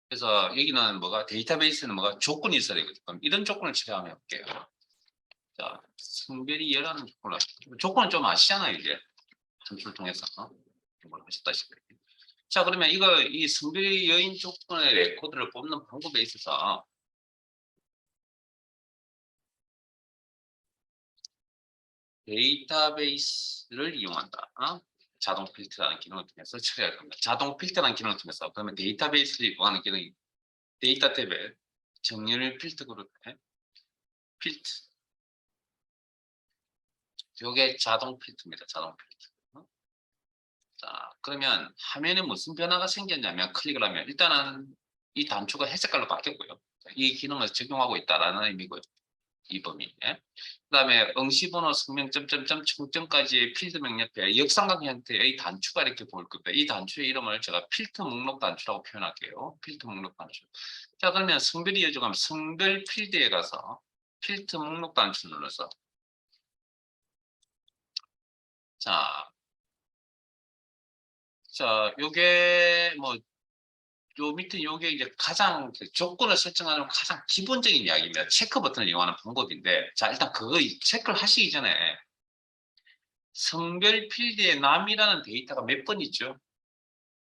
그래서 여기는 뭐가 데이터베이스는 뭐가 조건이 있어야 되거든요. 그럼 이런 조건을 체크하면 해볼게요. 자, 성별이 여라는 조건은 좀 아시잖아요, 이제. 점수를 통해서. 이걸 하셨다시피. 자, 그러면 이 성별이 여인 조건의 레코드를 뽑는 방법에 있어서 데이터베이스를 이용한다. 자동 필터라는 기능을 통해서 처리할 겁니다. 자동 필터라는 기능을 통해서. 그러면 데이터베이스를 이용하는 기능이 데이터 탭에 정렬 필터 그룹에 필터. 이게 자동 필터입니다. 자동 필터. 자, 그러면 화면에 무슨 변화가 생겼냐면 클릭을 하면 일단은 이 단추가 회색깔로 바뀌었고요. 이 기능을 적용하고 있다라는 의미고요. 이 범위. 그다음에 응시번호 성명 점점점 총점까지의 필드명 옆에 역삼각 형태의 단추가 이렇게 보일 겁니다. 이 단추의 이름을 제가 필터 목록 단추라고 표현할게요. 필터 목록 단추. 자, 그러면 성별이 이어져가면 성별 필드에 가서 필터 목록 단추 눌러서 요게 뭐 요 밑에 요게 이제 가장 조건을 설정하는 가장 기본적인 이야기입니다. 체크 버튼을 이용하는 방법인데, 자, 일단 그거 체크를 하시기 전에 성별 필드에 남이라는 데이터가 몇 번 있죠?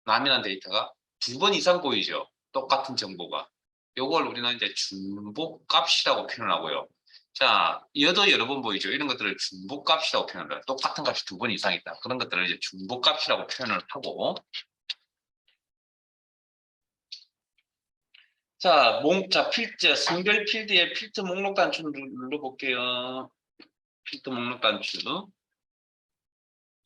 남이라는 데이터가 2번 이상 보이죠? 똑같은 정보가. 요걸 우리는 이제 중복값이라고 표현하고요. 자, 여도 여러 번 보이죠? 이런 것들을 중복값이라고 표현합니다. 똑같은 값이 2번 이상 있다. 그런 것들을 이제 중복값이라고 표현을 하고, 자, 필드, 성별 필드의 필드 목록 단추를 눌러볼게요. 필드 목록 단추.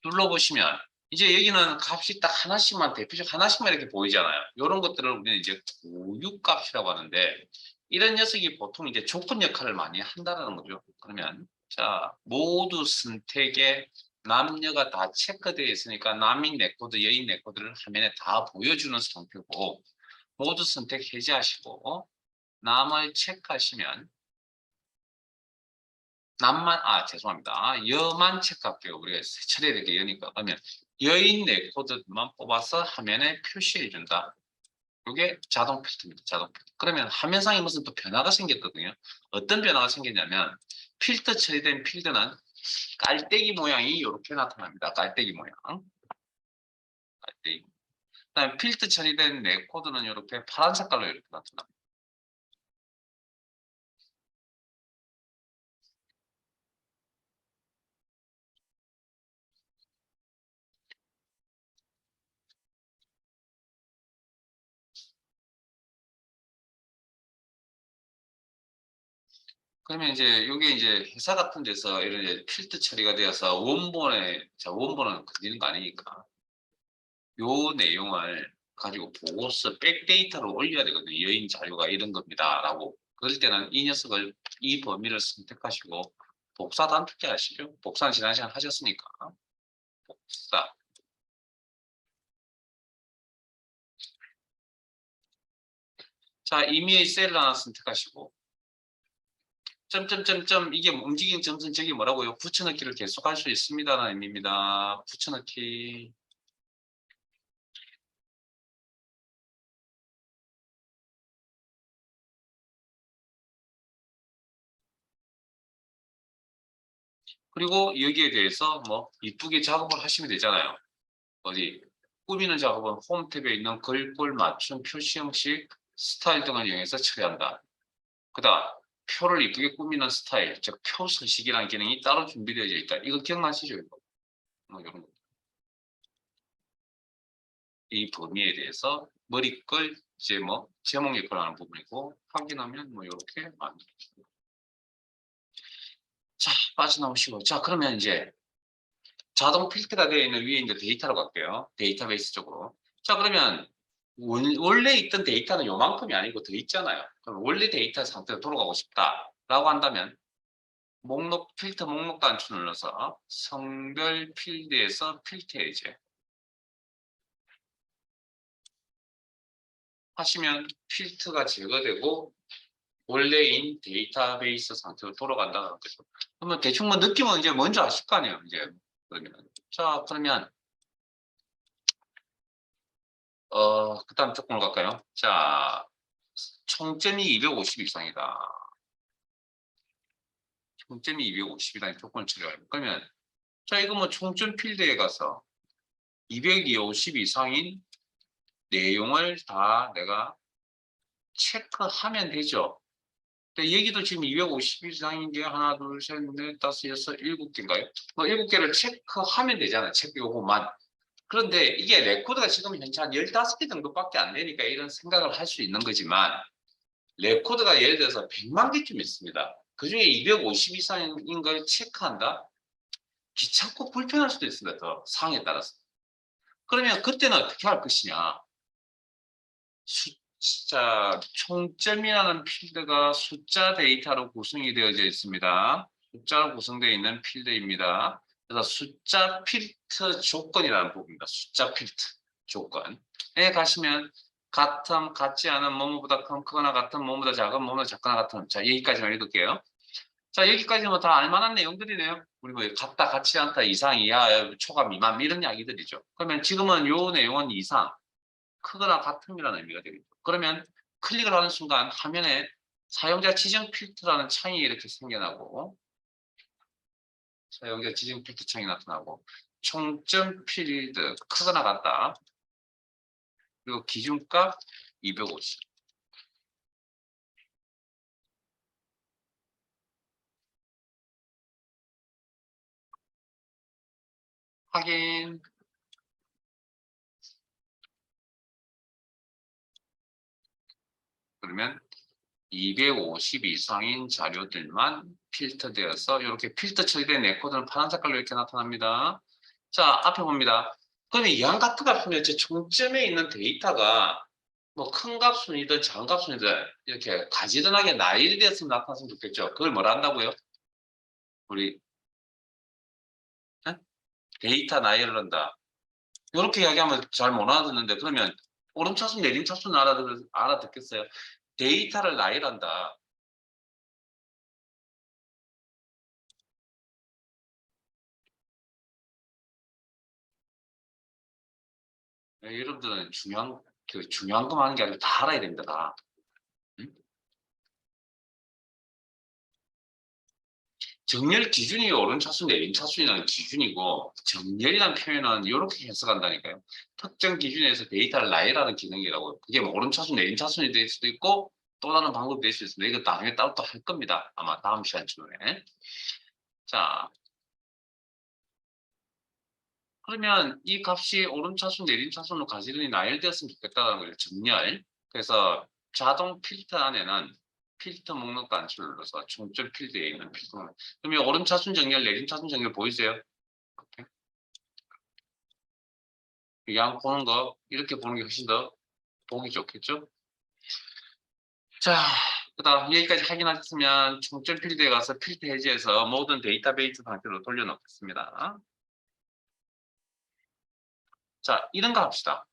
눌러보시면, 이제 여기는 값이 딱 하나씩만, 대표적 하나씩만 이렇게 보이잖아요. 이런 것들을 우리는 이제 고유값이라고 하는데, 이런 녀석이 보통 이제 조건 역할을 많이 한다는 거죠. 그러면, 자, 모두 선택에 남녀가 다 체크되어 있으니까 남인 레코드, 여인 레코드를 화면에 다 보여주는 상태고, 모두 선택 해제하시고, 남을 체크하시면 죄송합니다. 여만 체크할게요. 우리가 처리해야 될 게 여니까. 그러면 여인 레코드만 뽑아서 화면에 표시해 준다. 이게 자동 필터입니다. 자동 필터. 그러면 화면상에 무슨 또 변화가 생겼거든요. 어떤 변화가 생겼냐면 필터 처리된 필드는 깔때기 모양이 이렇게 나타납니다. 깔때기 모양. 깔때기. 그다음에 필터 처리된 레코드는 이렇게 파란 색깔로 이렇게 나타납니다. 그러면 이제 이게 이제 회사 같은 데서 이런 이제 필터 처리가 되어서 원본은 걸리는 거 아니니까 요 내용을 가지고 보고서 백데이터로 올려야 되거든요. 여인 자료가 이런 겁니다라고. 그럴 때는 이 범위를 선택하시고 복사 단축키 하시죠. 복사는 지난 시간 하셨으니까 복사. 자, 임의의 셀을 하나 선택하시고 점점점점 이게 움직이는 점선 저기 뭐라고요? 붙여넣기를 계속할 수 있습니다라는 의미입니다. 붙여넣기. 그리고 여기에 대해서 뭐 이쁘게 작업을 하시면 되잖아요. 어디 꾸미는 작업은 홈 탭에 있는 글꼴 맞춤 표시 형식 스타일 등을 이용해서 처리한다. 그다음 표를 이쁘게 꾸미는 스타일, 즉 표 서식이라는 기능이 따로 준비되어 있다. 이거 기억나시죠? 이거? 이런 거. 이 범위에 대해서 머리글 이제 뭐 제목 역할하는 부분이고 확인하면 뭐 이렇게 만들어집니다. 자, 빠져나오시고 그러면 이제 자동 필터가 되어 있는 위에 있는 데이터로 갈게요. 데이터베이스 쪽으로. 자, 그러면 원래 있던 데이터는 요만큼이 아니고 더 있잖아요. 그럼 원래 데이터 상태로 돌아가고 싶다라고 한다면 필터 목록 단추 눌러서 성별 필드에서 필터 해제 하시면 필터가 제거되고 원래인 데이터베이스 상태로 돌아간다는 거죠. 그러면 대충 뭐 느낌은 이제 뭔지 아실 거 아니에요. 이제 그러면 그러면 그다음 조건을 갈까요? 자, 총점이 250 이상이다. 총점이 250이라는 조건을 처리하려면 그러면 자 이거 뭐 총점 필드에 가서 250 이상인 내용을 다 내가 체크하면 되죠. 근데 여기도 지금 250 이상인 게 하나, 둘, 셋, 넷, 다섯, 여섯, 일곱 개인가요? 뭐 일곱 개를 체크하면 되잖아요. 체크 요거만. 그런데 이게 레코드가 지금 현재 한 15개 정도밖에 안 되니까 이런 생각을 할 수 있는 거지만 레코드가 예를 들어서 100만 개쯤 있습니다. 그중에 250 이상인 걸 체크한다? 귀찮고 불편할 수도 있습니다. 더 상황에 따라서. 그러면 그때는 어떻게 할 것이냐? 숫자, 총점이라는 필드가 숫자 데이터로 구성이 되어져 있습니다. 숫자로 구성되어 있는 필드입니다. 그래서 숫자 필터 조건이라는 부분입니다. 숫자 필터 조건에 가시면 같음, 같지 않은, 뭐뭐보다 크거나 같은, 뭐뭐보다 작은, 뭐뭐보다 작거나 같은. 자, 여기까지만 읽을게요. 자, 여기까지는 뭐 다 알만한 내용들이네요. 우리 뭐 같다, 같지 않다, 이상, 이하, 초과, 미만 이런 이야기들이죠. 그러면 지금은 요 내용은 이상, 크거나 같음이라는 의미가 되겠죠. 그러면 클릭을 하는 순간 화면에 사용자 지정 필터라는 창이 이렇게 생겨나고 사용자 지정 필터 창이 나타나고 총점 필드 크거나 같다. 그리고 기준값 250. 확인. 그러면 250 이상인 자료들만 필터되어서 이렇게 필터 처리된 레코드는 파란 색깔로 이렇게 나타납니다. 자, 앞에 봅니다. 그러면 이항 같은 값이면 제 총점에 있는 데이터가 뭐 큰 값순이든 작은 값순이든 이렇게 가지런하게 나열되었으면 나타났으면 좋겠죠. 그걸 뭐라 한다고요? 우리 데이터 나열을 한다. 이렇게 이야기하면 잘 못 알아듣는데 그러면 오름차순 내림차순 알아듣겠어요? 데이터를 나열한다. 여러분들은 중요한 것만 하는 게 아니라 다 알아야 됩니다. 다. 응? 정렬 기준이 오른차순, 내림차순이라는 기준이고 정렬이라는 표현은 이렇게 해석한다니까요. 특정 기준에서 데이터를 나열하는 기능이라고요. 그게 뭐 오른차순, 내림차순이 될 수도 있고 또 다른 방법이 될 수 있습니다. 이거 나중에 따로 또 할 겁니다. 아마 다음 시간쯤에. 자, 그러면 이 값이 오른차순, 내림차순으로 가지런히 나열되었으면 좋겠다는 거예요. 정렬. 그래서 자동 필터 안에는 필터 목록 단추를 눌러서 총점 필드에 있는 필터 목록. 그러면 오른차순 정렬, 내림차순 정렬 보이세요? 양 보는 거 이렇게 보는 게 훨씬 더 보기 좋겠죠? 자, 그다음 여기까지 확인하셨으면 총점 필드에 가서 필터 해제해서 모든 데이터베이스 상태로 돌려놓겠습니다. 자, 이런 거 합시다.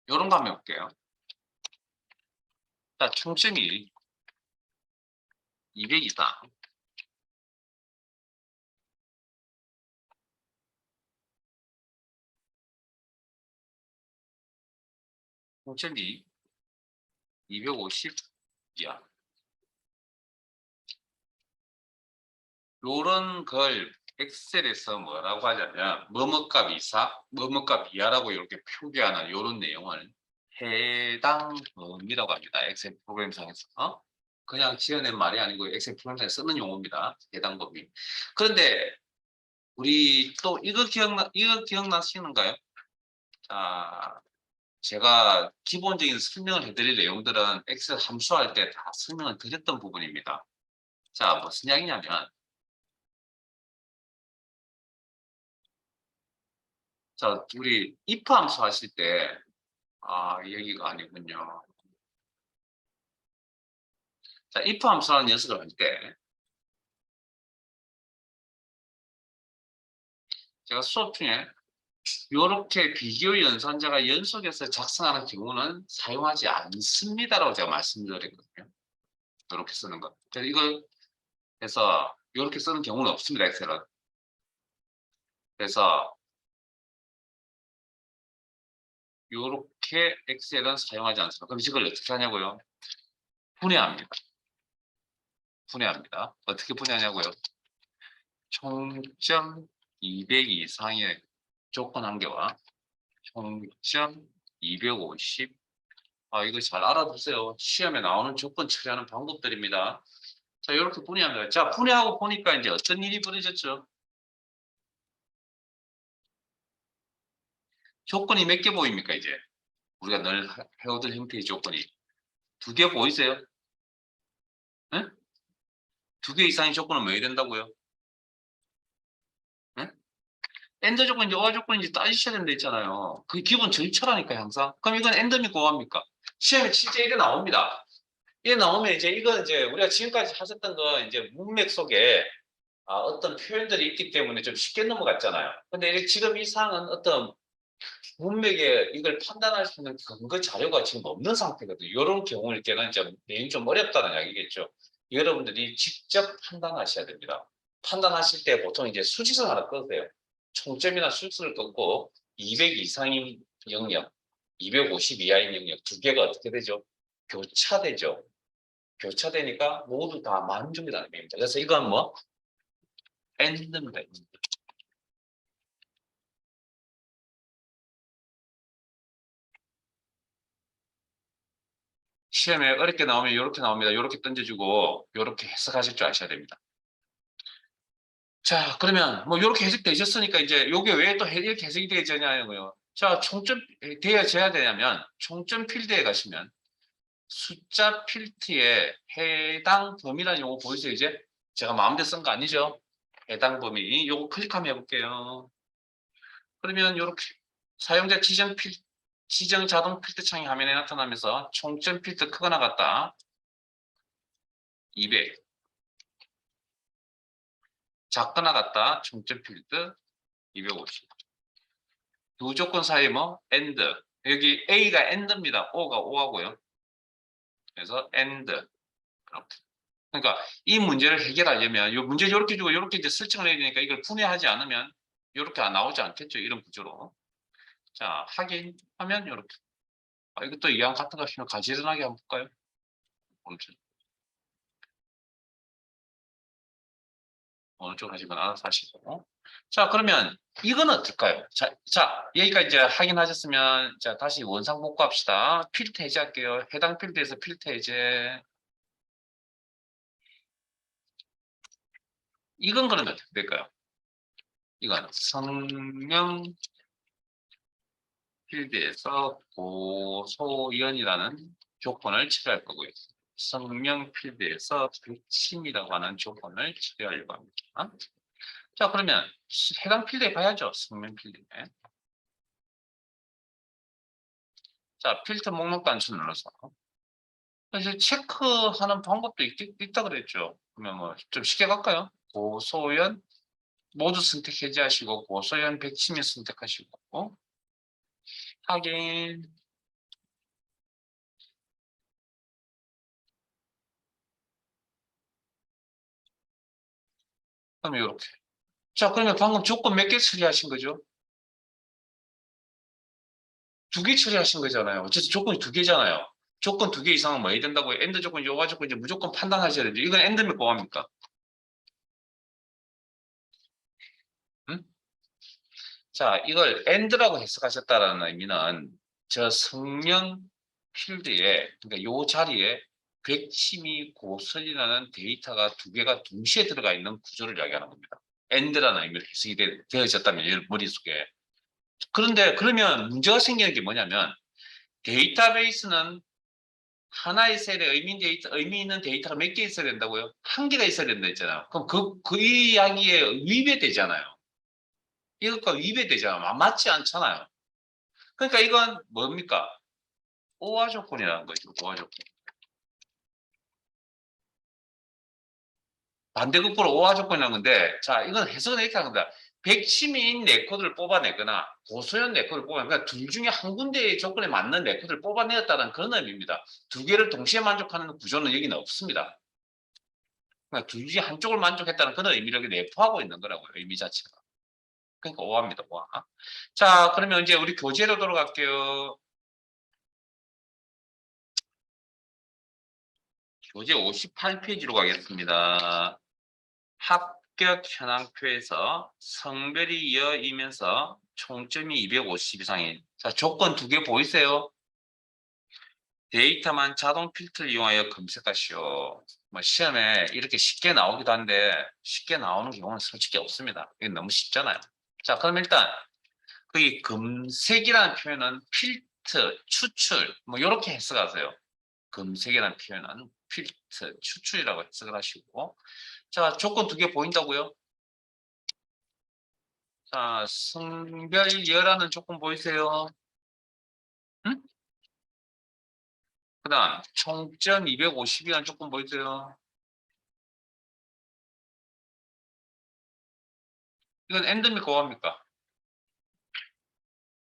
이런 거 한번 해볼게요. 자, 총점이 200 이상. 총점이 250 이하. 요런 걸 엑셀에서 뭐라고 하냐면 뭐뭐값 이상, 뭐뭐값 이하라고 이렇게 표기하는 요런 내용을 해당 범위라고 합니다. 엑셀 프로그램상에서. 그냥 지어낸 말이 아니고 엑셀 프로그램상에 쓰는 용어입니다. 해당 범위. 그런데 우리 또 이거 기억나시는가요? 자, 제가 기본적인 설명을 해드릴 내용들은 엑셀 함수할 때 다 설명을 드렸던 부분입니다. 자, 무슨 이야기냐면 자, 우리 if 함수 하실 때, 여기가 아니군요. 자, if 함수라는 녀석을 할 때, 제가 수업 중에 이렇게 비교 연산자가 연속해서 작성하는 경우는 사용하지 않습니다라고 제가 말씀드렸거든요. 이렇게 쓰는 거. 그래서 이걸 해서 이렇게 쓰는 경우는 없습니다, 엑셀은. 그래서 요렇게 엑셀은 사용하지 않습니다. 그럼 이걸 어떻게 하냐고요? 분해합니다. 분해합니다. 어떻게 분해하냐고요? 총점 200 이상의 조건 한 개와 총점 250. 이거 잘 알아두세요. 시험에 나오는 조건 처리하는 방법들입니다. 자, 이렇게 분해합니다. 자, 분해하고 보니까 이제 어떤 일이 벌어졌죠? 조건이 몇 개 보입니까, 이제? 우리가 늘 해오던 형태의 조건이. 2개 보이세요? 응? 2개 이상의 조건은 뭐 해야 된다고요? 응? 엔더 조건인지 어화 조건인지 따지셔야 된다 했잖아요. 그게 기본 절차라니까, 항상. 그럼 이건 엔더입니까, 어화입니까? 시험에 실제 이게 나옵니다. 이게 나오면 이제 이건 이제 우리가 지금까지 하셨던 거 이제 문맥 속에 어떤 표현들이 있기 때문에 좀 쉽게 넘어갔잖아요. 근데 지금 이 사항은 어떤 문맥에 이걸 판단할 수 있는 근거 자료가 지금 없는 상태거든요. 이런 경우일 때는 내용이 좀 어렵다는 이야기겠죠. 여러분들이 직접 판단하셔야 됩니다. 판단하실 때 보통 이제 수직선 하나 꺼세요. 총점이나 수직선을 긋고 200 이상인 영역, 250 이하인 영역 2개가 어떻게 되죠? 교차되죠. 교차되니까 모두 다 만족이라는 의미입니다. 그래서 이건 뭐? 엔드입니다. 시험에 어렵게 나오면 이렇게 나옵니다. 이렇게 던져주고 이렇게 해석하실 줄 아셔야 됩니다. 자, 그러면 뭐 이렇게 해석되셨으니까 이제 이게 왜 또 이렇게 해석이 되어지냐고요. 자, 총점 되어져야 되냐면 총점 필드에 가시면 숫자 필드에 해당 범위라는 용어 보이세요? 이제 제가 마음대로 쓴 거 아니죠? 해당 범위 요거 클릭하면 해볼게요. 그러면 이렇게 사용자 지정 자동 필드 창이 화면에 나타나면서 총점 필드 크거나 같다 200, 작거나 같다 총점 필드 250. 두 조건 사이 뭐 AND, 여기 A가 AND입니다. O가 O하고요. 그래서 AND. 그러니까 이 문제를 해결하려면 이 문제 이렇게 주고 이렇게 이제 설정을 해야 되니까 이걸 분해하지 않으면 이렇게 나오지 않겠죠. 이런 구조로. 자, 확인하면 이렇게. 이것도 이왕 같은 거 하시면 가지런하게 한번 볼까요? 어느 쪽 하시면 알아서 하시고. 자, 그러면 이건 어떨까요? 자, 여기까지 이제 확인하셨으면, 자, 다시 원상 복구합시다. 필터 해제할게요. 해당 필드에서 필터 해제. 이건 그러면 어떻게 될까요? 이건 성명 필드에서 고소연이라는 조건을 처리할 거고요. 성명 필드에서 백침이라고 하는 조건을 처리하려고 합니다. 자, 그러면 해당 필드에 가야죠. 성명 필드에. 자, 필터 목록 단추 눌러서. 이제 체크하는 방법도 있다 그랬죠. 그러면 뭐 좀 쉽게 갈까요? 고소연 모두 선택 해제하시고 고소연 백치미 선택하시고 확인. 그러면 이렇게. 자, 그러면 방금 조건 몇 개 처리하신 거죠? 2개 처리하신 거잖아요. 어쨌든 조건이 2개잖아요. 조건 2개 이상은 뭐 해야 된다고요? 엔드 조건, 요가 조건 이제 무조건 판단하셔야 되죠. 이건 엔드면 뭐합니까? 응? 자, 이걸 엔드라고 해석하셨다라는 의미는 저 성명 필드에, 그러니까 요 자리에 백치미 고설이라는 데이터가 2개가 동시에 들어가 있는 구조를 이야기하는 겁니다. 엔드라는 의미로 해석이 되어졌다면 머릿속에. 그런데 그러면 문제가 생기는 게 뭐냐면 데이터베이스는 하나의 셀에 의미 있는 데이터가 몇 개 있어야 된다고요? 1개가 있어야 된다 했잖아요. 그럼 그 이야기에 위배되잖아요. 이것과 위배되잖아요. 맞지 않잖아요. 그러니까 이건 뭡니까? 오화 조건이라는 거죠. 오화 조건. 반대급부로 오화 조건이라는 건데, 자, 이건 해석은 이렇게 하는 겁니다. 백치미인 네코드를 뽑아내거나 고소연 네코드를 뽑아내거나 그러니까 둘 중에 한 군데의 조건에 맞는 네코드를 뽑아내었다는 그런 의미입니다. 2개를 동시에 만족하는 구조는 여기는 없습니다. 그러니까 둘 중에 한쪽을 만족했다는 그런 의미를 내포하고 있는 거라고요. 의미 자체가. 그러니까 오화입니다. 오화. 자, 그러면 이제 우리 교재로 돌아갈게요. 교재 58페이지로 가겠습니다. 합격 현황표에서 성별이 이어이면서 총점이 250 이상인. 자, 조건 두 개 보이세요? 데이터만 자동 필터를 이용하여 검색하시오. 뭐 시험에 이렇게 쉽게 나오기도 한데 쉽게 나오는 경우는 솔직히 없습니다. 이게 너무 쉽잖아요. 자, 그럼 일단 그 검색이라는 표현은 필터, 추출 뭐 이렇게 해석하세요. 검색이라는 표현은 필터, 추출이라고 해석을 하시고, 자, 조건 두 개 보인다고요? 자, 성별여라는 조건 보이세요? 응? 그 다음 총점 250이라는 조건 보이세요? 이건 엔드입니까 오합니까?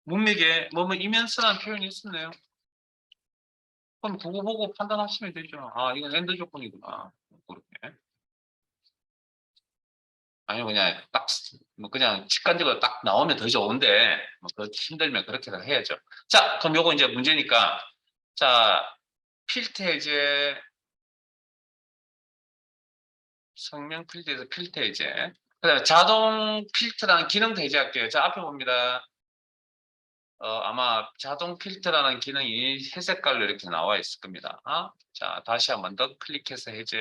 문맥에 뭐뭐 이면서라는 표현이 있었네요. 그럼 그거 보고 판단하시면 되죠. 아, 이건 엔드 조건이구나. 그렇게. 아니면 그냥 딱, 뭐 그냥 직관적으로 딱 나오면 더 좋은데, 뭐 그 힘들면 그렇게 해야죠. 자, 그럼 요거 이제 문제니까, 자, 필터 해제, 성명 필터에서 필터 해제. 그다음에 자동 필터라는 기능도 해제할게요. 자, 앞에 봅니다. 아마 자동 필터라는 기능이 회색깔로 이렇게 나와 있을 겁니다. 자, 다시 한 번 더 클릭해서 해제.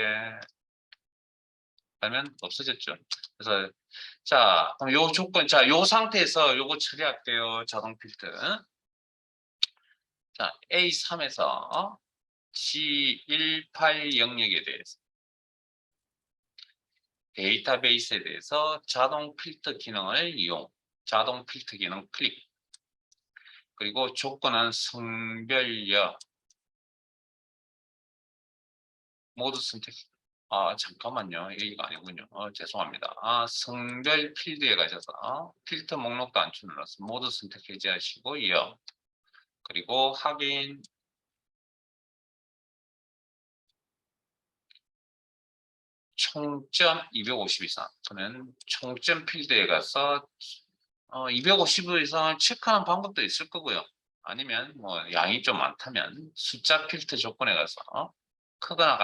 하면 없어졌죠. 그래서 자, 그럼 요 조건, 자, 요 상태에서 요거 처리할게요. 자동 필터. 자, A3에서 G18 영역에 대해서 데이터베이스에 대해서 자동 필터 기능을 이용. 자동 필터 기능 클릭. 그리고 조건은 성별여 모두 선택. 잠깐만요. 이거 아니군요. 죄송합니다. 성별 필드에 가셔서 필터 목록도 안쳐 눌러서 모두 선택 해제하시고 여. 그리고 확인. 총점 250 이상. 그러면 총점 필드에 가서 250 이상을 체크하는 방법도 있을 거고요. 아니면 뭐 양이 좀 많다면 숫자 필터 조건에 가서 크거나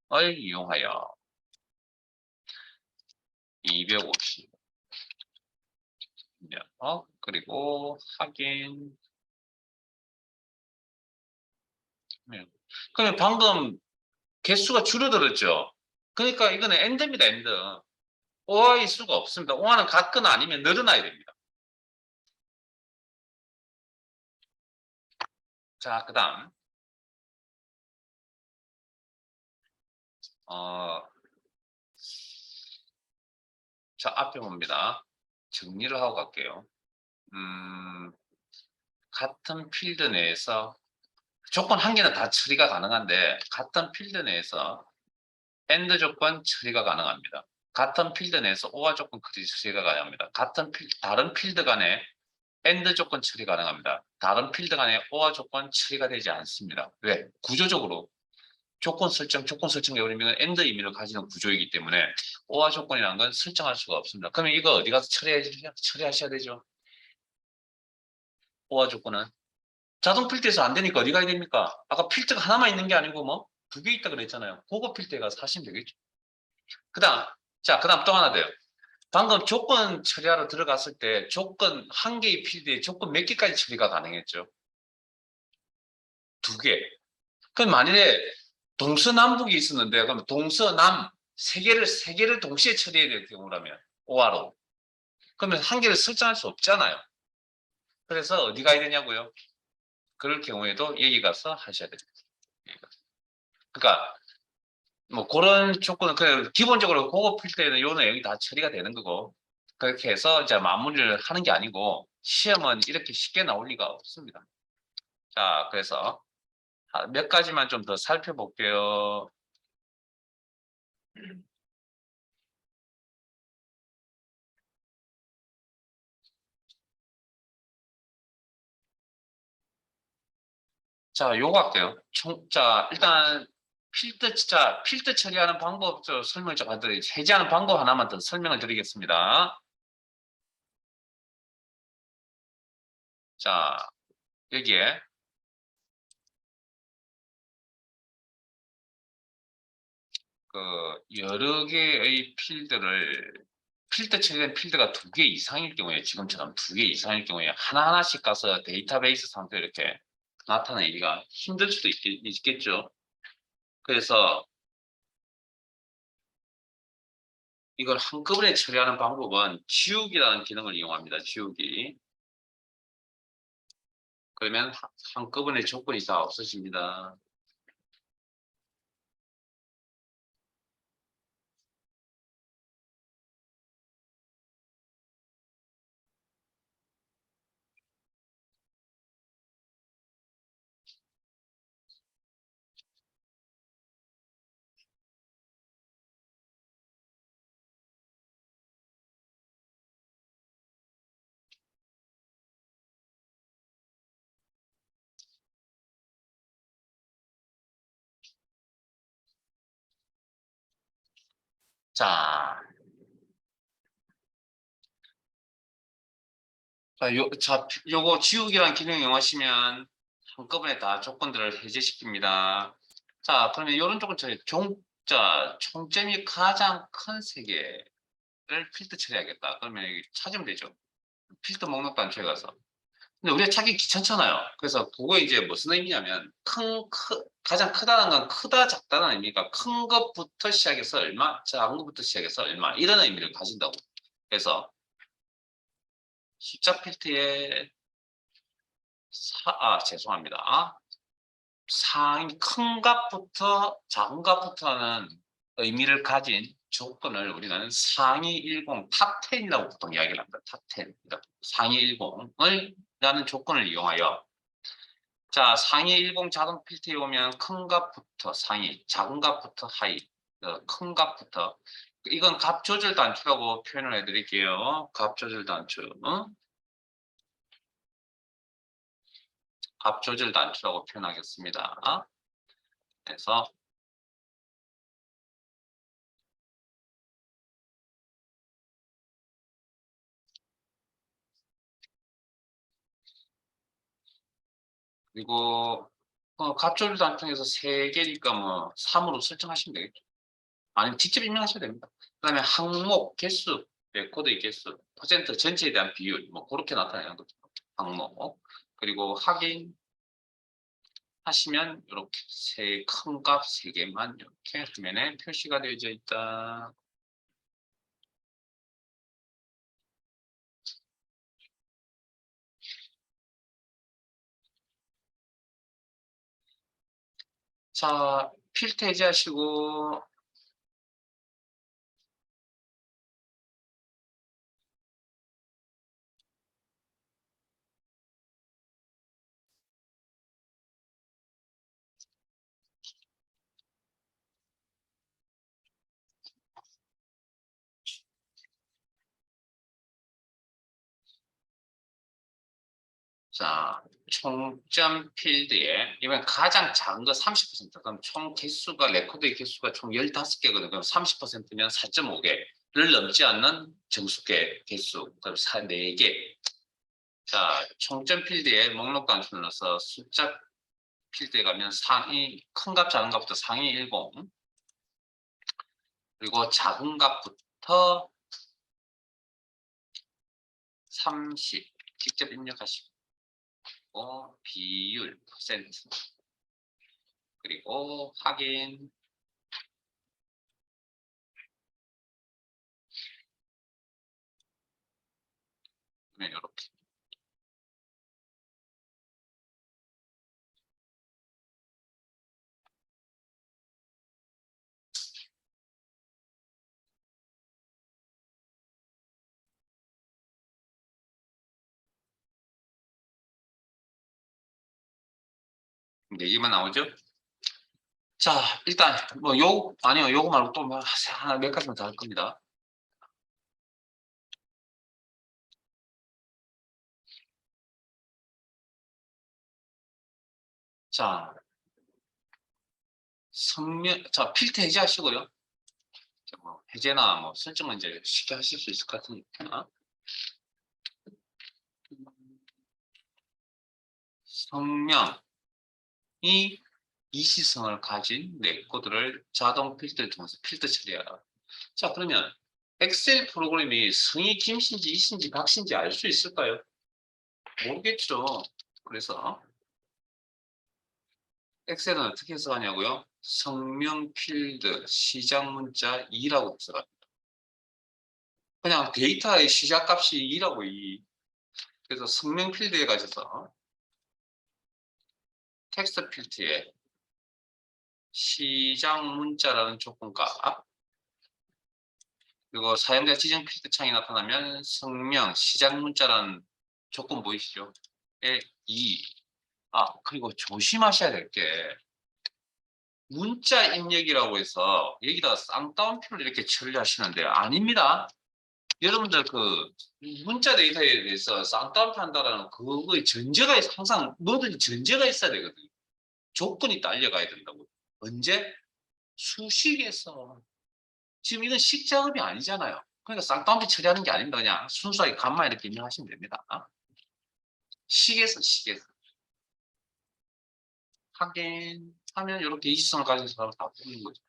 같음을 이용하여 250 그리고 확인. 그러면 방금 개수가 줄어들었죠. 그러니까 이거는 엔드입니다. 엔드. 오화일 수가 없습니다. 오화는 같거나 아니면 늘어나야 됩니다. 자, 그 다음 자, 앞에 봅니다. 정리를 하고 갈게요. 같은 필드 내에서 조건 한 개는 다 처리가 가능한데 같은 필드 내에서 AND 조건 처리가 가능합니다. 같은 필드 내에서 OR 조건 처리가 가능합니다. 다른 필드 간에 AND 조건 처리 가능합니다. 다른 필드 간에 OR 조건 처리가 되지 않습니다. 왜? 구조적으로 조건 설정에 우리는 AND 의미를 가지는 구조이기 때문에 OR 조건이라는 건 설정할 수가 없습니다. 그러면 이거 어디 가서 처리하셔야 되죠? OR 조건은 자동 필터에서 안 되니까 어디 가야 됩니까? 아까 필터가 하나만 있는 게 아니고 뭐 두 개 있다 그랬잖아요. 그거 필터에 가서 하시면 되겠죠. 그다음 그다음 또 하나 돼요. 방금 조건 처리하러 들어갔을 때 조건 한 개의 필드에 조건 몇 개까지 처리가 가능했죠? 두 개. 그럼 만일에 동서남북이 있었는데 그럼 동서남 세 개를 동시에 처리해야 될 경우라면 오화로 그러면 한 개를 설정할 수 없잖아요. 그래서 어디 가야 되냐고요? 그럴 경우에도 여기 가서 하셔야 됩니다. 그러니까 뭐 그런 조건은 그냥 기본적으로 그거 필 때는 요 내용이 다 처리가 되는 거고 그렇게 해서 이제 마무리를 하는 게 아니고 시험은 이렇게 쉽게 나올 리가 없습니다. 자, 그래서 몇 가지만 좀 더 살펴볼게요. 자, 요거 할게요. 자, 일단 필드 처리하는 방법 설명을 좀 해드리겠습니다. 해제하는 방법 하나만 더 설명을 드리겠습니다. 자, 여기에 여러 개의 필드 처리된 필드가 2개 이상일 경우에, 지금처럼 2개 이상일 경우에 하나하나씩 가서 데이터베이스 상태로 이렇게 나타내기가 힘들 수도 있겠죠. 그래서 이걸 한꺼번에 처리하는 방법은 지우기라는 기능을 이용합니다. 지우기. 그러면 한꺼번에 조건이 다 없어집니다. 자, 요거 지우기란 기능 이용하시면 한꺼번에 다 조건들을 해제시킵니다. 자, 그러면 이런 조건 처리, 총점이 가장 큰 세 개를 필드 처리하겠다. 그러면 여기 찾으면 되죠. 필드 목록 단초에 가서. 근데 우리가 찾기 귀찮잖아요. 그래서 그거 이제 무슨 의미냐면 가장 크다는 건 크다 작다는 의미가 큰 것부터 시작해서 얼마, 작은 것부터 시작해서 얼마 이런 의미를 가진다고. 그래서 숫자 필드에 죄송합니다. 큰 값부터 작은 값부터는 의미를 가진 조건을 우리는 상위 10 탑 10이라고 보통 이야기를 합니다. 탑 10. 상위 10을 라는 조건을 이용하여 자, 상위 10 자동 필터에 오면 큰 값부터 상위, 작은 값부터 하위, 큰 값부터 이건 값 조절 단추라고 표현을 해드릴게요. 값 조절 단추. 값 조절 단추라고 표현하겠습니다. 그래서 그리고 값 조절 단추에서 3개니까 뭐 3으로 설정하시면 되겠죠. 아니면 직접 입력하셔도 됩니다. 그다음에 항목, 개수, 레코드의 개수, 퍼센트 전체에 대한 비율, 뭐 그렇게 나타내는 거죠. 항목. 그리고 확인 하시면 이렇게 큰 값 3개만 이렇게 화면에 표시가 되어져 있다. 자, 필터 해제하시고 자, 총점 필드에 이번 가장 작은 거 30%, 그럼 총 개수가 레코드의 개수가 총 15개거든요. 그럼 30%면 4.5개를 넘지 않는 정수개 개수, 그럼 4개. 자, 총점 필드에 목록 단추를 넣어서 숫자 필드에 가면 상위 큰 값 작은 값부터 상위 10, 그리고 작은 값부터 30 직접 입력하시고 비율 퍼센트 그리고 확인 이렇게 얘기만 나오죠? 자, 일단 아니요, 요거 말고 또 하나 몇 가지만 더 할 겁니다. 자, 필터 해제하시고요. 뭐 해제나 뭐 설정은 이제 쉽게 하실 수 있을 것 같으니까. 성명이 이시성을 가진 레코드를 자동 필터를 통해서 필터 처리하라. 자, 그러면 엑셀 프로그램이 성이 김씨인지 이씨인지 박씨인지 알 수 있을까요? 모르겠죠. 그래서 엑셀은 어떻게 해석하냐고요? 성명 필드 시작 문자 2라고 해석합니다. 그냥 데이터의 시작값이 2라고 2. 그래서 성명 필드에 가셔서 텍스트 필드에 시작 문자라는 조건값 그리고 사용자 지정 필드 창이 나타나면 성명 시작 문자라는 조건 보이시죠? 2. 그리고 조심하셔야 될 게 문자 입력이라고 해서 여기다가 쌍따옴표를 이렇게 처리하시는데 아닙니다. 여러분들 그 문자 데이터에 대해서 쌍따옴표 한다라는 그거의 전제가 항상 뭐든지 전제가 있어야 되거든요. 조건이 딸려가야 된다고. 언제? 수식에서. 지금 이건 식작업이 아니잖아요. 그러니까 쌍따옴표 처리하는 게 아닙니다. 그냥 순수하게 값만 이렇게 입력하시면 됩니다. 식에서. 확인하면 이렇게 이시성을 가진 사람을 다 보는 거죠.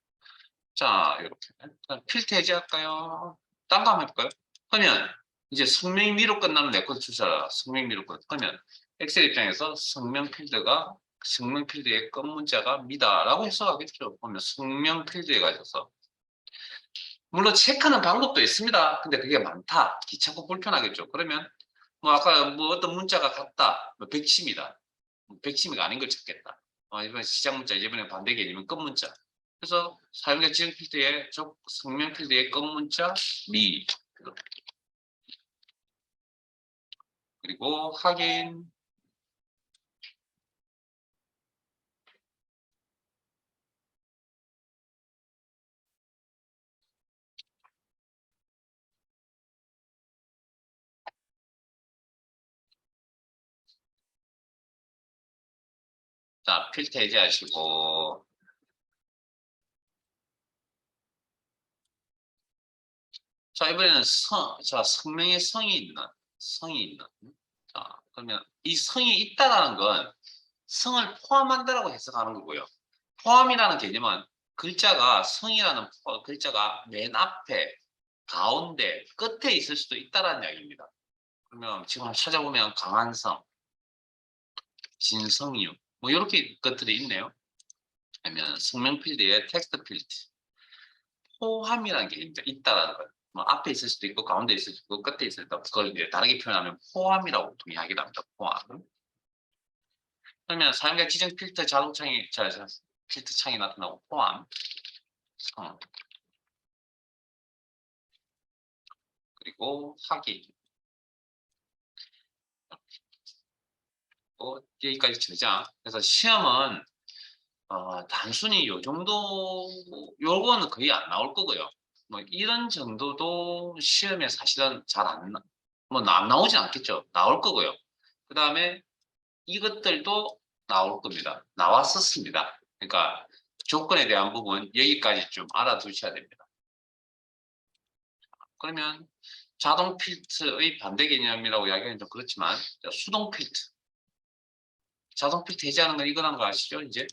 자, 이렇게. 필터 해제할까요? 딴 거 한번 해볼까요? 그러면 이제 성명 미로 끝나는 레코드 출사라 성명 미로 끝. 그러면 엑셀 입장에서 성명 필드가 성명 필드의 끝 문자가 미다라고 해석하겠죠. 그러면 성명 필드에 가셔서 물론 체크하는 방법도 있습니다. 근데 그게 많다. 귀찮고 불편하겠죠. 그러면 뭐 아까 뭐 어떤 문자가 같다. 뭐 백심이다. 백심이가 아닌 걸 찾겠다. 이번 시작 문자 이번에 반대 개념은 끝 문자. 그래서 사용자 지정 필드의 성명 필드의 끝 문자 미 그리고 확인 자 필터 해제하시고 자 이번에는 성명의 성이 있는 자 그러면 이 성이 있다라는 건 성을 포함한다라고 해석하는 거고요. 포함이라는 개념은 글자가 성이라는 글자가 맨 앞에 가운데 끝에 있을 수도 있다라는 이야기입니다. 그러면 지금 찾아보면 강한성, 진성유 뭐 이렇게 것들이 있네요. 그러면 성명 필드에 텍스트 필드 포함이라는 게 있다라는 거예요. 뭐 앞에 있을 수도 있고 가운데 있을 수도 있고 끝에 있을 수도 있고 그걸 이제 다르게 표현하면 포함이라고 보통 이야기를 합니다. 포함. 그러면 사용자 지정 필터 자동창이 필터 창이 나타나고 포함 그리고 확인 여기까지 저장. 그래서 시험은 단순히 요 정도 요거는 거의 안 나올 거고요. 뭐 이런 정도도 시험에 사실은 잘 안 나오진 않겠죠. 나올 거고요. 그 다음에 이것들도 나올 겁니다. 나왔었습니다. 그러니까 조건에 대한 부분 여기까지 좀 알아두셔야 됩니다. 그러면 자동 필터의 반대 개념이라고 이야기하기는 좀 그렇지만 수동 필터 자동 필터 해제하는 건 이거란 거 아시죠? 이제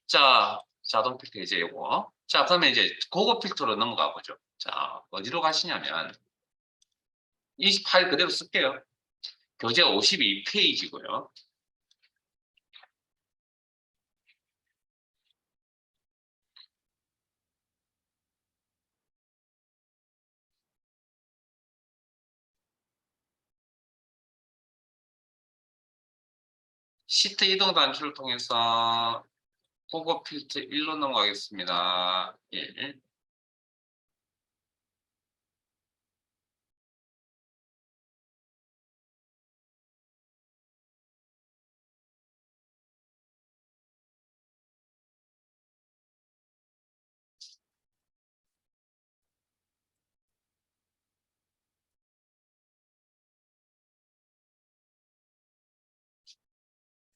자 자동 필터 해제 요거 자 그러면 이제 고급 필터로 넘어가 보죠. 자 어디로 가시냐면 이 파일 그대로 쓸게요. 교재 52페이지고요. 시트 이동 단추를 통해서 고급 필터 1로 넘어가겠습니다. 1.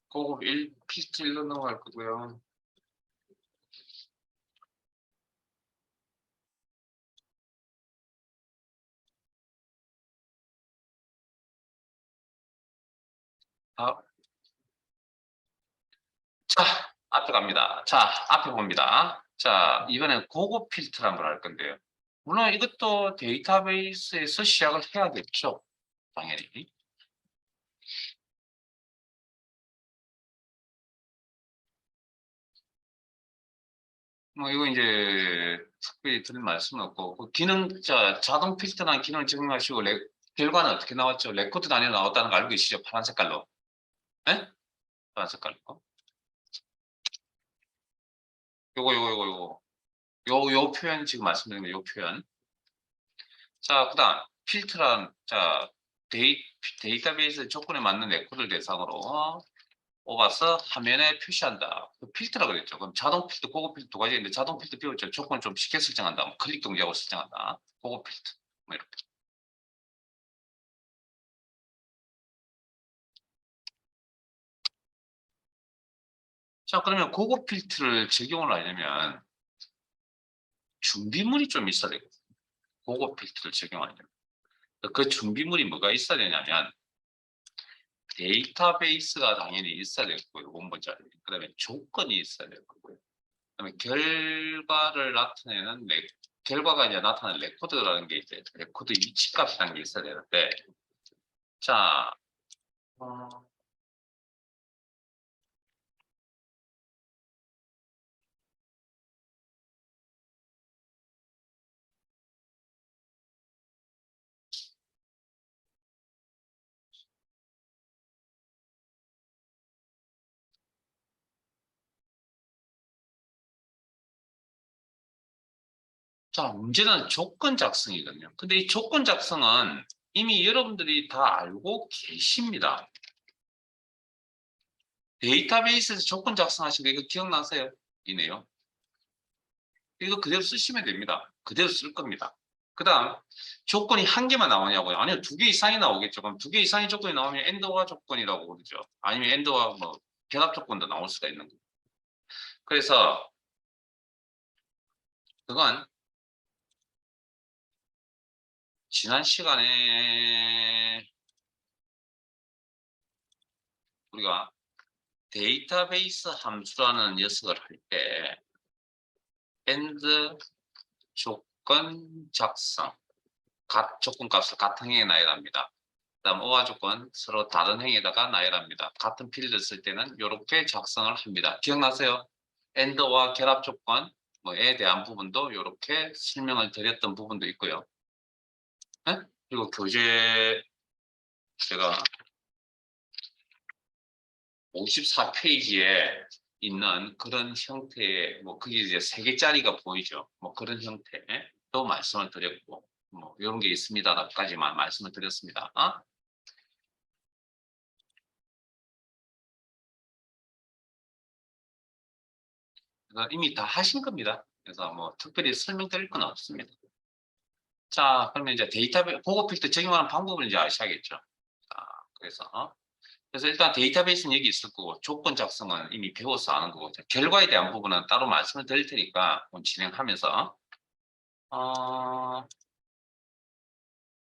고급 1 필터 1로 넘어갈 거고요. 아, 자, 앞에 갑니다. 자, 앞에 봅니다. 자, 이번엔 고급 필터란 걸 할 건데요. 물론 이것도 데이터베이스에서 시작을 해야겠죠. 당연히. 뭐 이거 이제 특별히 드릴 말씀은 없고 그 기능 자동 필터라는 기능을 적용하시고 결과는 어떻게 나왔죠? 레코드 단위로 나왔다는 거 알고 계시죠? 파란 색깔로. 네? 파란 색깔로. 요 표현 지금 말씀드린 요 표현. 자, 그다음 필터란 자 데이터베이스 조건에 맞는 레코드를 대상으로 뽑아서 화면에 표시한다. 그 필터라 그랬죠. 그럼 자동 필터, 고급 필터 두 가지 있는데 자동 필터 비웠죠. 조건을 좀 쉽게 설정한다. 뭐 클릭 동작으로 설정한다. 고급 필터. 뭐 이렇게. 자, 그러면 고급 필터를 적용을 하려면 준비물이 좀 있어야 되거든요. 고급 필터를 적용하려면. 그 준비물이 뭐가 있어야 되냐면 데이터베이스가 당연히 있어야 되고요. 원본 자료. 그다음에 조건이 있어야 되고요. 그다음에 결과를 나타내는 결과가 이제 나타나는 레코드라는 게 이제 레코드 위치값이라는 게 있어야 되는데 자 문제는 조건 작성이거든요. 근데 이 조건 작성은 이미 여러분들이 다 알고 계십니다. 데이터베이스에서 조건 작성하신 거 이거 기억나세요? 이네요. 이거 그대로 쓰시면 됩니다. 그대로 쓸 겁니다. 그 다음 조건이 한 개만 나오냐고요? 아니요, 두 개 이상이 나오겠죠. 그럼 두 개 이상의 조건이 나오면 엔드와 조건이라고 그러죠. 아니면 엔드와 뭐 결합 조건도 나올 수가 있는 거예요. 그래서 그건 지난 시간에 우리가 데이터베이스 함수라는 녀석을 할 때 and 조건 작성 조건 값을 같은 행에 나열합니다. 그다음 오화 조건 서로 다른 행에다가 나열합니다. 같은 필드를 쓸 때는 이렇게 작성을 합니다. 기억나세요? and와 결합 조건 뭐에 대한 부분도 이렇게 설명을 드렸던 부분도 있고요. 네? 그리고 교재 제가 54페이지에 있는 그런 형태의 뭐 그게 이제 3개짜리가 보이죠. 뭐 그런 형태도 말씀을 드렸고 뭐 이런 게 있습니다까지만 말씀을 드렸습니다. 그래서 이미 다 하신 겁니다. 그래서 뭐 특별히 설명드릴 건 없습니다. 자, 그러면 이제 데이터베이스 보고 필터 적용하는 방법을 이제 아셔야겠죠. 자, 그래서 일단 데이터베이스는 여기 있을 거고 조건 작성은 이미 배워서 아는 거고 결과에 대한 부분은 따로 말씀을 드릴 테니까 진행하면서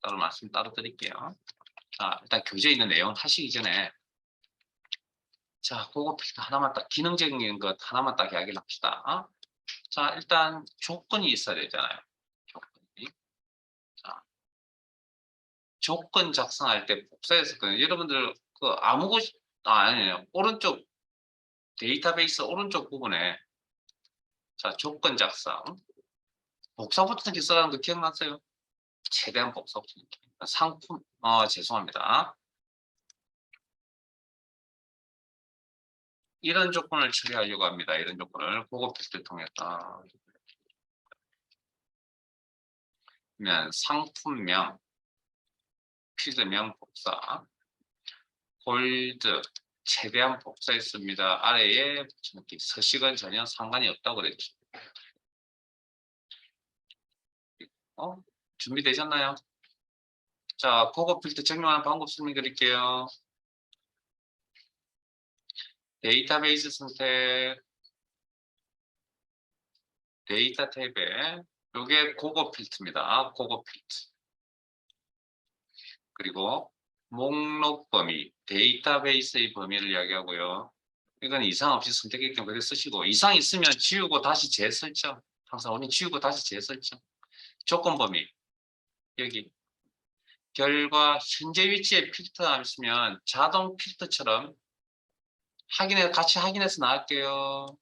따로 말씀 따로 드릴게요. 자, 일단 교재에 있는 내용 하시기 전에 자, 그거 하나만 딱 기능적인 것 하나만 딱 이야기를 합시다. 자, 일단 조건이 있어야 되잖아요. 조건이. 자, 조건 작성할 때 복사했었거든요. 여러분들 그 아니에요. 오른쪽 데이터베이스 오른쪽 부분에 자, 조건 작성 복사 버튼 써라는 거 기억나세요? 최대한 복사 버튼 상품 죄송합니다. 이런 조건을 처리하려고 합니다. 이런 조건을 보고 필터를 통해서 그러면 상품명, 필드명 복사, 홀드 최대한 복사했습니다. 아래에 붙여넣기 서식은 전혀 상관이 없다고 그랬죠. 준비되셨나요? 자, 그거 필터 적용하는 방법 설명드릴게요. 데이터베이스 선택, 데이터 탭에 이게 고거 필터입니다. 고거 필터. 그리고 목록 범위, 데이터베이스의 범위를 이야기하고요. 이건 이상 없이 선택했던 그대로 쓰시고, 이상 있으면 지우고 다시 재설정. 항상 우리 지우고 다시 재설정. 조건 범위 여기 결과 현재 위치에 필터가 있으면 자동 필터처럼 같이 확인해서 나갈게요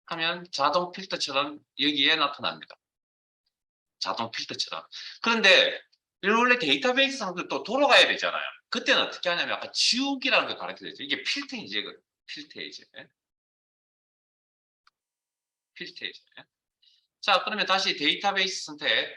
하면 자동 필터처럼 여기에 나타납니다. 자동 필터처럼. 그런데 원래 데이터베이스상도 또 돌아가야 되잖아요. 그때는 어떻게 하냐면 아까 지우기라는 걸 가르쳐드렸죠. 이게 필터이제거든요. 필터이제. 필터이제. 자, 그러면 다시 데이터베이스 선택.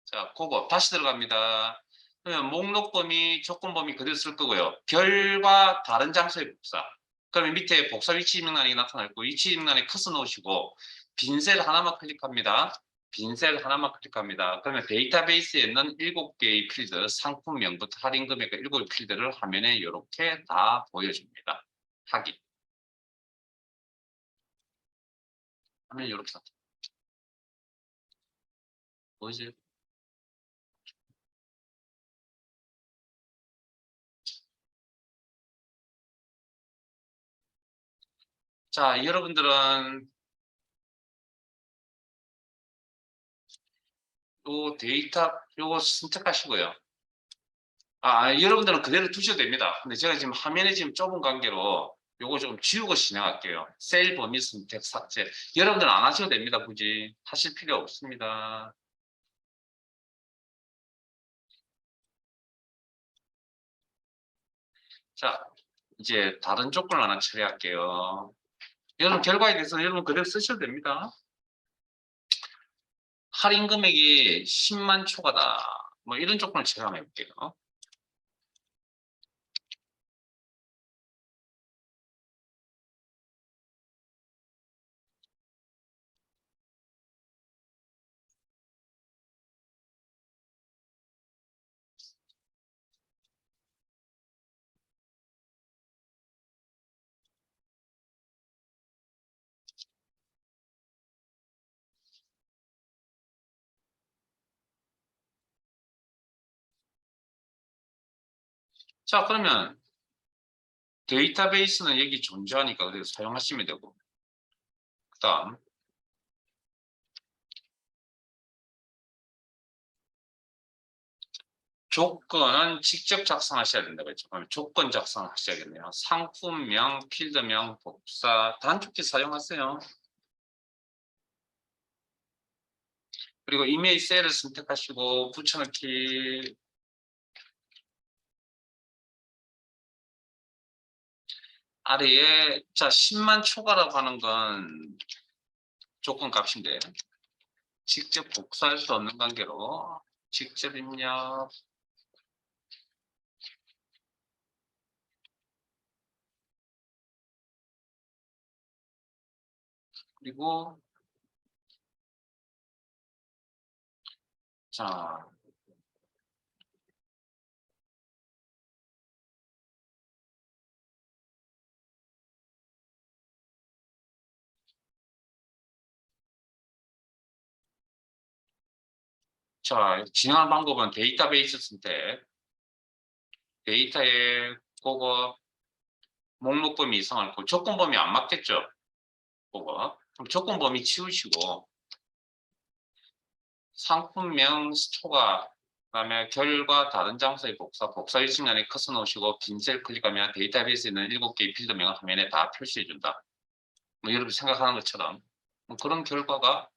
자, 그거 다시 들어갑니다. 그러면 목록 범위, 조건 범위 그대로 쓸 거고요. 별과 다른 장소의 복사. 그러면 밑에 복사 위치 명단이 나타날 거고 위치 명단에 커서 놓으시고 빈 셀 하나만 클릭합니다. 빈 셀 하나만 클릭합니다. 그러면 데이터베이스에 있는 7개의 필드, 상품명부터 할인 금액 7개의 필드를 화면에 이렇게 다 보여줍니다. 확인. 화면 이렇게 보이세요? 자, 여러분들은 요 데이터 요거 선택하시고요. 여러분들은 그대로 두셔도 됩니다. 근데 제가 지금 화면에 지금 좁은 관계로 요거 좀 지우고 진행할게요. 셀 범위 선택 삭제. 여러분들은 안 하셔도 됩니다. 굳이 하실 필요 없습니다. 자, 이제 다른 조건을 하나 처리할게요. 여러분 결과에 대해서는 여러분 그대로 쓰셔도 됩니다. 할인 금액이 10만 초과다. 뭐 이런 조건을 제가 한번 해볼게요. 자, 그러면 데이터베이스는 여기 존재하니까 그대로 사용하시면 되고, 그 다음 조건은 직접 작성하셔야 된다고 했죠. 그러면 조건 작성하셔야겠네요. 상품명, 필드명, 복사, 단축키 사용하세요. 그리고 이메일 셀을 선택하시고 붙여넣기. 아래에 자 10만 초과라고 하는 건 조건 값인데 직접 복사할 수 없는 관계로 직접 입력. 그리고 자 진행하는 방법은 데이터베이스 선택, 데이터에 그거 목록 범위 이상을 그 조건 범위 안 맞겠죠? 그거 그럼 조건 범위 치우시고 상품명 초과 그다음에 결과 다른 장소의 복사 일정량에 커서 놓으시고 빈셀 클릭하면 데이터베이스에 있는 7개의 필드명을 화면에 다 표시해 준다. 뭐 여러분 생각하는 것처럼 뭐 그런 결과가